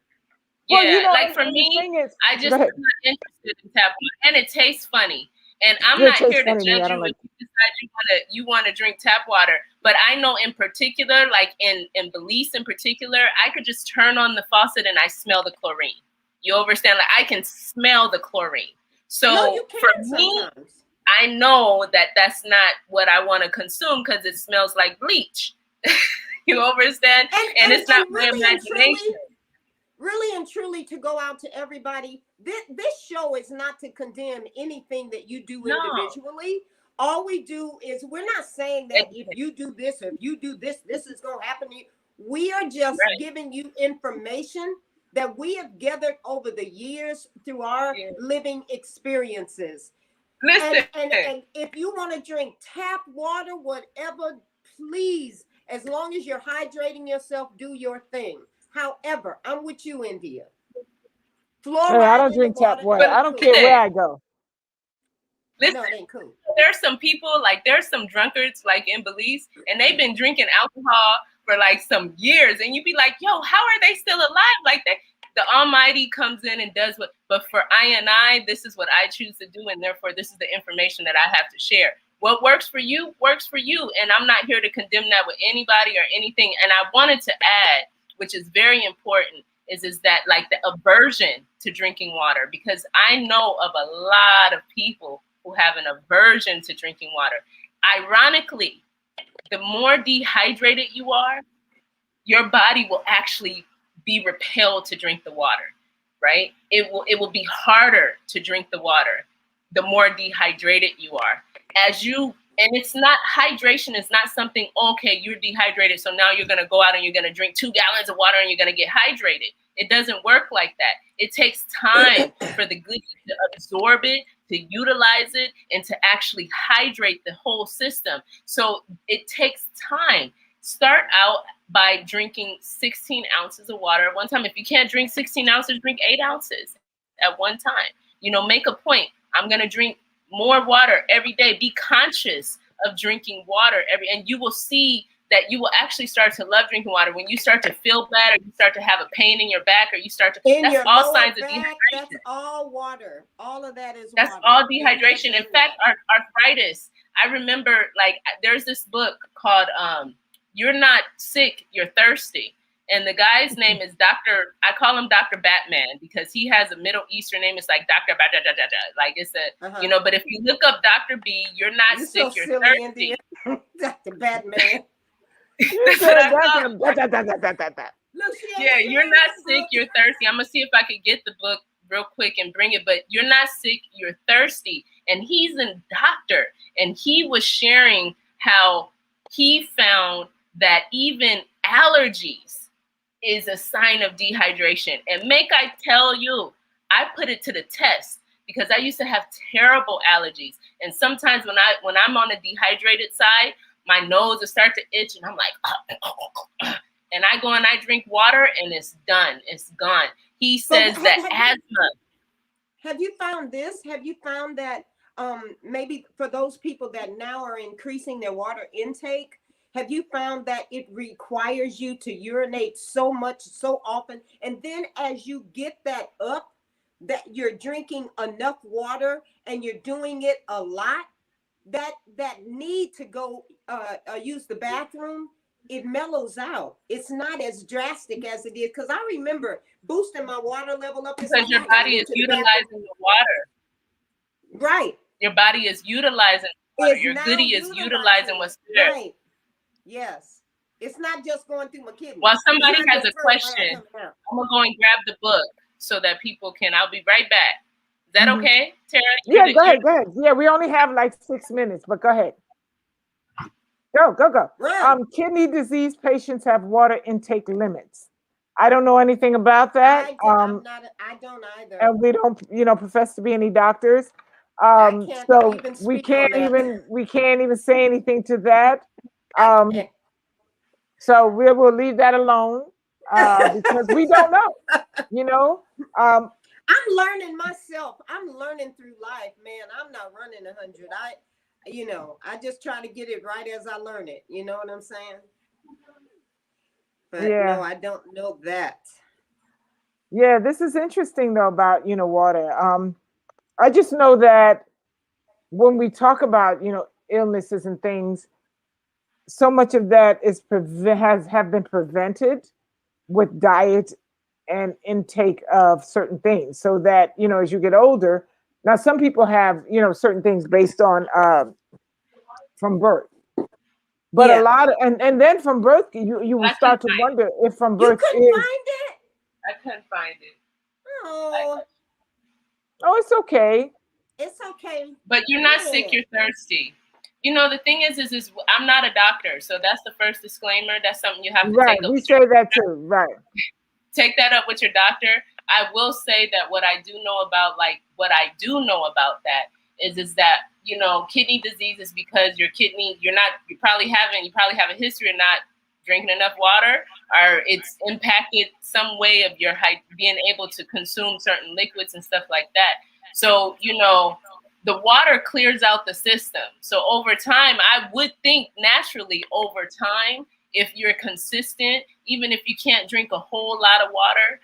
Well, Yeah, you know, like for and me, the thing is, I just am not interested in tap water, and it tastes funny. And I'm it not tastes here to funny to me. judge I don't you like if you decide you want to drink tap water. But I know in particular, like in Belize in particular, I could just turn on the faucet and I smell the chlorine. You understand? Like I can smell the chlorine. So No, you can for me, sometimes. I know that that's not what I want to consume because it smells like bleach. You understand? And it's not my imagination. Really and truly, to go out to everybody, this show is not to condemn anything that you do individually. All we do is, we're not saying that if you do this or if you do this, this is going to happen to you. We are just giving you information that we have gathered over the years through our living experiences. Listen. And if you want to drink tap water, whatever, please, as long as you're hydrating yourself, do your thing. However, I'm with you, India. Fluoride I don't drink tap water. I don't care where I go. Listen, no, it ain't cool. There's some people, like there's some drunkards like in Belize, and they've been drinking alcohol for like some years, and you'd be like, yo, how are they still alive? Like the Almighty comes in and does what, but for I, this is what I choose to do, and therefore this is the information that I have to share. What works for you, and I'm not here to condemn that with anybody or anything. And I wanted to add, which is very important, is that like the aversion to drinking water, because I know of a lot of people who have an aversion to drinking water. Ironically, the more dehydrated you are, your body will actually be repelled to drink the water, right? It will be harder to drink the water the more dehydrated you are. And it's not, hydration is not something, okay, you're dehydrated, so now you're gonna go out and you're gonna drink 2 gallons of water and you're gonna get hydrated. It doesn't work like that. It takes time for the goodies to absorb it, to utilize it, and to actually hydrate the whole system. So it takes time. Start out by drinking 16 ounces of water at one time. If you can't drink 16 ounces, drink 8 ounces at one time. Make a point. I'm going to drink more water every day. Be conscious of drinking water and you will see that you will actually start to love drinking water. When you start to feel bad, or you start to have a pain in your back, or you start to, that's all signs of dehydration. That's all water. All of that is that's water. all dehydration. In fact, arthritis. I remember, like, there's this book called You're Not Sick, You're Thirsty. And the guy's name is I call him Dr. Batman, because he has a Middle Eastern name. It's like Dr. Like it's a, but if you look up Dr. B, you're not sick, you're thirsty. Dr. Batman. Yeah, you're not sick, you're thirsty. I'm going to see if I could get the book real quick and bring it, but you're not sick, you're thirsty. And he's a doctor, and he was sharing how he found that even allergies is a sign of dehydration. And make I tell you, I put it to the test, because I used to have terrible allergies. And sometimes when I'm on the dehydrated side, my nose will start to itch, and I'm like, and I go and I drink water, and it's done. It's gone. He says that asthma. Have you found this? Have you found that maybe for those people that now are increasing their water intake, have you found that it requires you to urinate so much, so often? And then as you get that up, that you're drinking enough water and you're doing it a lot, that need to go use the bathroom, it mellows out. It's not as drastic as it is. Because I remember boosting my water level up. Because your body is utilizing the water. Right. Your body is utilizing water. Your goodie is utilizing what's there. Right. Yes. It's not just going through my kidneys. While somebody has a question, I'm going to go and grab the book so that people can, I'll be right back. Is that okay, Tara? Yeah, go ahead. Yeah, we only have like 6 minutes, but go ahead. Go. Run. Kidney disease patients have water intake limits. I don't know anything about that. I'm not. I don't either. And we don't, profess to be any doctors. I can't So even we speak on can't that. even say anything to that. I Um, can't. so we will leave that alone because we don't know. You know, um, I'm learning myself. I'm learning through life, man. I'm not running 100. I just try to get it right as I learn it. You know what I'm saying? But no, yeah, I don't know that. yeah. This is interesting though about water. I just know that when we talk about illnesses and things, so much of that has have been prevented with diet and intake of certain things, so that as you get older. Now some people have certain things based on from birth, but a Yeah. lot of, and then from birth you will I couldn't start to find wonder if from You birth couldn't is. find it? I couldn't find it. Oh, Oh, it's okay. it's okay. But you're not sick, Man. you're thirsty. The thing is I'm not a doctor, so that's the first disclaimer. That's something you have to Right, take up we with your say that too. Right. take that up with your doctor. I will say that what I do know about that is that kidney disease is because your kidney you probably have a history of not drinking enough water, or it's impacted some way of your being able to consume certain liquids and stuff like that. So the water clears out the system. So over time, I would think naturally over time, if you're consistent, even if you can't drink a whole lot of water,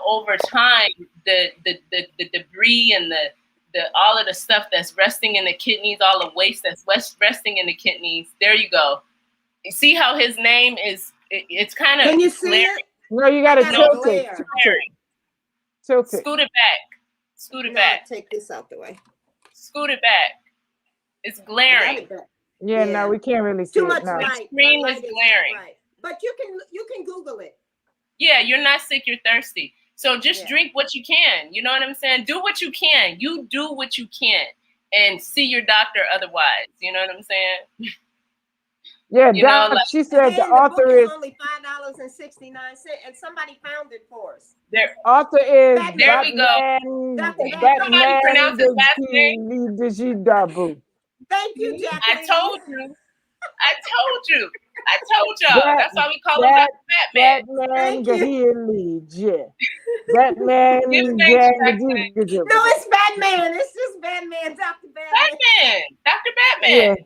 over time, the debris and the all of the stuff that's resting in the kidneys, all the waste that's resting in the kidneys. There you go. You see how his name is? It's kind of Can you see glaring. it? No, you I got to got a tilt it. glare. Tilt it. Scoot it back. Scoot it No, back. take this out the way. Scoot it back. It's I got glaring. it back. Yeah, no, we can't really see Too it. much No. light. Screen My is light is glaring. bright. But you can Google it. Yeah, you're not sick, you're thirsty. So just Yeah. drink what you can. You know what I'm saying? Do what you can. You do what you can and see your doctor otherwise. You know what I'm saying? Yeah, You know, Doc, like she said the And the book author is is only $5.69, and somebody found it for us. there author is there we go. Dr. Somebody Batman. pronounce his last name. Batman. Thank you, I Jacqueline. told you. I told y'all. That's why we call him That Dr. Batman. Batman Thank you. Gahili. Batman Give thanks, Jacqueline. No, it's Batman. It's just Batman, Dr. Batman. Batman. Dr. Yeah. Batman.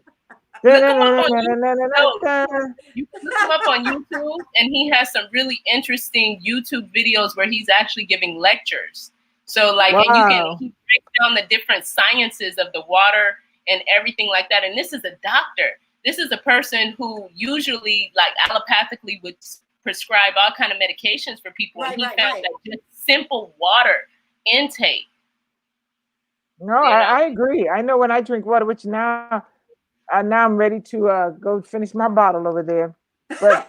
Look him up on YouTube. You can look him up on YouTube, and he has some really interesting YouTube videos where he's actually giving lectures. So, like, and he breaks down the different sciences of the water and everything like that. And this is a doctor. This is a person who usually, like, allopathically would prescribe all kind of medications for people, and he found that just simple water intake. No, I agree. I know when I drink water, which now I'm ready to go finish my bottle over there. But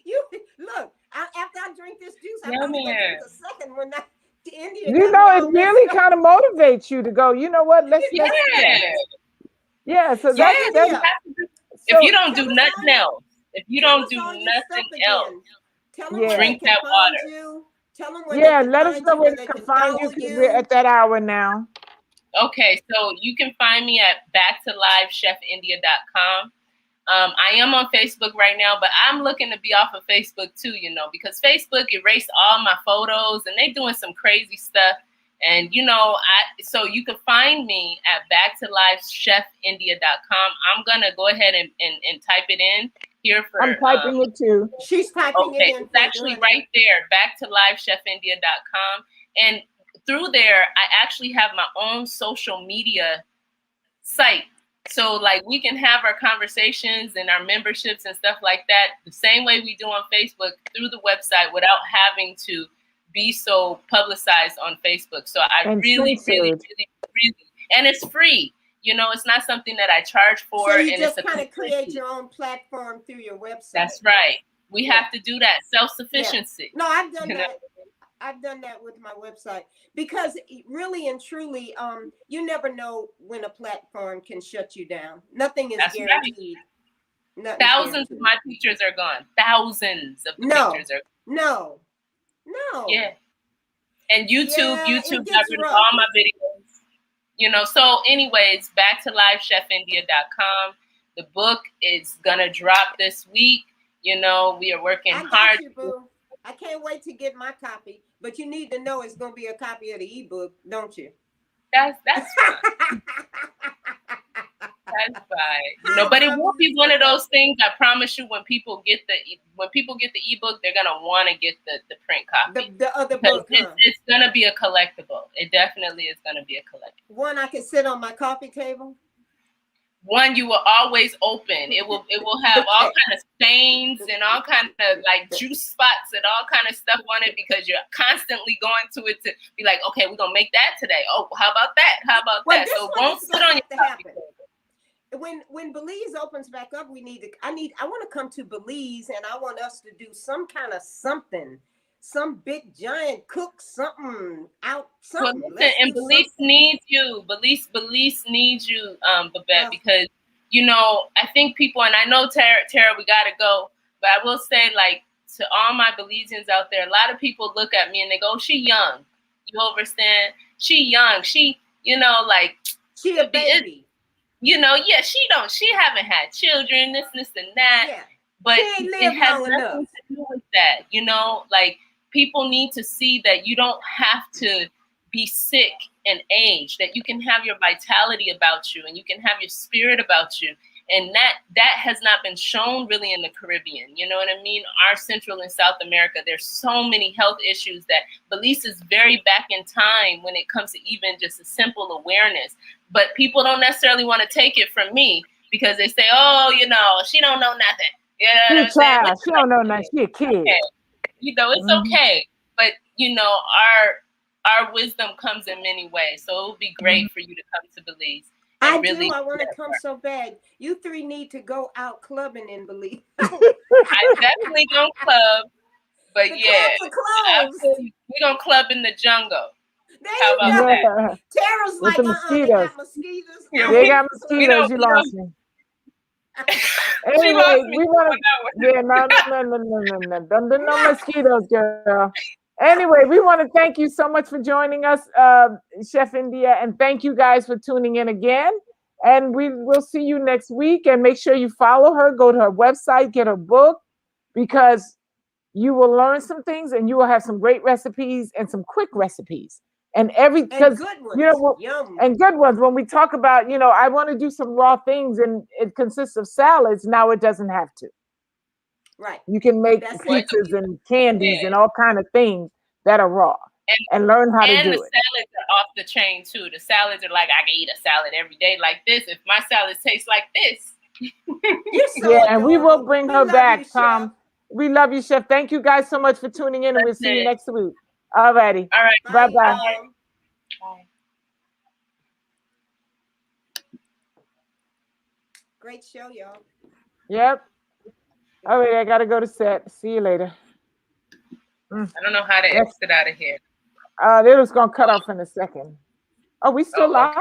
you look, after I drink this juice, I'm going to drink the second one. India it really kind of motivates you to go, you know what, let's do that. Yeah, so that's if you don't do nothing else, drink that water. Tell them where they can let us find know you, where they can find you, because we're at that hour now. Okay, so you can find me at backtolivechefIndia.com. I am on Facebook right now, but I'm looking to be off of Facebook too, because Facebook erased all my photos and they doing some crazy stuff. And, so you can find me at backtolivechefIndia.com. I'm going to go ahead and type it in here for. I'm typing it too. She's typing it in. It's actually right there, backtolivechefIndia.com. And through there, I actually have my own social media site. So, like, we can have our conversations and our memberships and stuff like that the same way we do on Facebook through the website without having to be so publicized on Facebook. So I really, and it's free. It's not something that I charge for. So you and just it's kind of create your own platform through your website. That's right. We have to do that. Self-sufficiency. Yeah. No, I've done that. I've done that with my website, because really and truly, you never know when a platform can shut you down. Nothing is guaranteed. Nothing's Thousands of guaranteed. my pictures are gone. Thousands of the No, pictures are no, no. yeah. And Yeah, YouTube it got gets rid of rough. all my videos. You know, so anyways, back to livechefindia.com. The book is gonna drop this week. You know, we are working I got hard. you, boo. I can't wait to get my copy. But you need to know it's gonna be a copy of the ebook, don't you? That's fine. That's fine. You know, I but it love will you be one so of those much. things. I promise you. When people get the ebook, they're gonna want to get the print copy. The other Because book, huh? it's gonna be a collectible. It definitely is gonna be a collectible. One I can sit on my coffee table. One you will always open. It will have all Okay. kind of stains and all kind of like juice spots and all kind of stuff on it, because you're constantly going to it to be like, okay, we're gonna make that today. Oh, how about that? How about Well, that? this So it one won't is sit gonna on have your to coffee happen. table. When Belize opens back up, I want to come to Belize, and I want us to do some kind of something, some big giant cook something out Well, something. listen, Let's and do Belize something. needs you. Belize needs you, Babette, because you know, I think people, and I know Tara, we gotta go, but I will say, like, to all my Belizeans out there, a lot of people look at me and they go, "She young." You understand? She young. She, you know, like She a baby. you know, yeah, she haven't had children, this, and that. Yeah. But She ain't it lived has long nothing enough. to do with that. You know, like people need to see that you don't have to be sick and age, that you can have your vitality about you and you can have your spirit about you. And that has not been shown really in the Caribbean. You know what I mean? Our Central and South America, there's so many health issues that Belize is very back in time when it comes to even just a simple awareness. But people don't necessarily want to take it from me because they say, oh, you know, she don't know nothing. You know what She I'm saying? child. She don't know nothing. She a kid. Okay. You know, it's okay. But you know, our wisdom comes in many ways. So it would be great for you to come to Belize. I Really, do. I want to come so bad. You three need to go out clubbing in Belize. I definitely gonna club, but The yeah, clubs are closed. we're gonna club in the jungle. There How you about go. that? Tara's With like, the they mosquitoes. got mosquitoes. Yeah, They got we mosquitoes. You don't. lost me. She Anyway, lost me. we want to. Yeah, no. Don't do no mosquitoes, girl. Anyway, we want to thank you so much for joining us, Chef India, and thank you guys for tuning in again. And we will see you next week. And make sure you follow her. Go to her website, get her book, because you will learn some things, and you will have some great recipes and some quick recipes. And And good ones. Yum. and good ones. When we talk about, I want to do some raw things, and it consists of salads. Now it doesn't have to. Right. You can make That's pizzas and candies Yeah. and all kind of things that are raw, and learn how to And do the it. salads are off the chain too. The salads are like, I can eat a salad every day like this. If my salad tastes like this. You're so Yeah, adorable. and we will bring her love back, you, Tom. Chef. We love you, Chef. Thank you guys so much for tuning in, and we'll see you next week. All righty. All right. Bye-bye. Y'all. Bye. Great show, y'all. Yep. All right, I gotta go to set. See you later. I don't know how to exit out of here. They was gonna cut off in a second. Oh, we still live. Okay.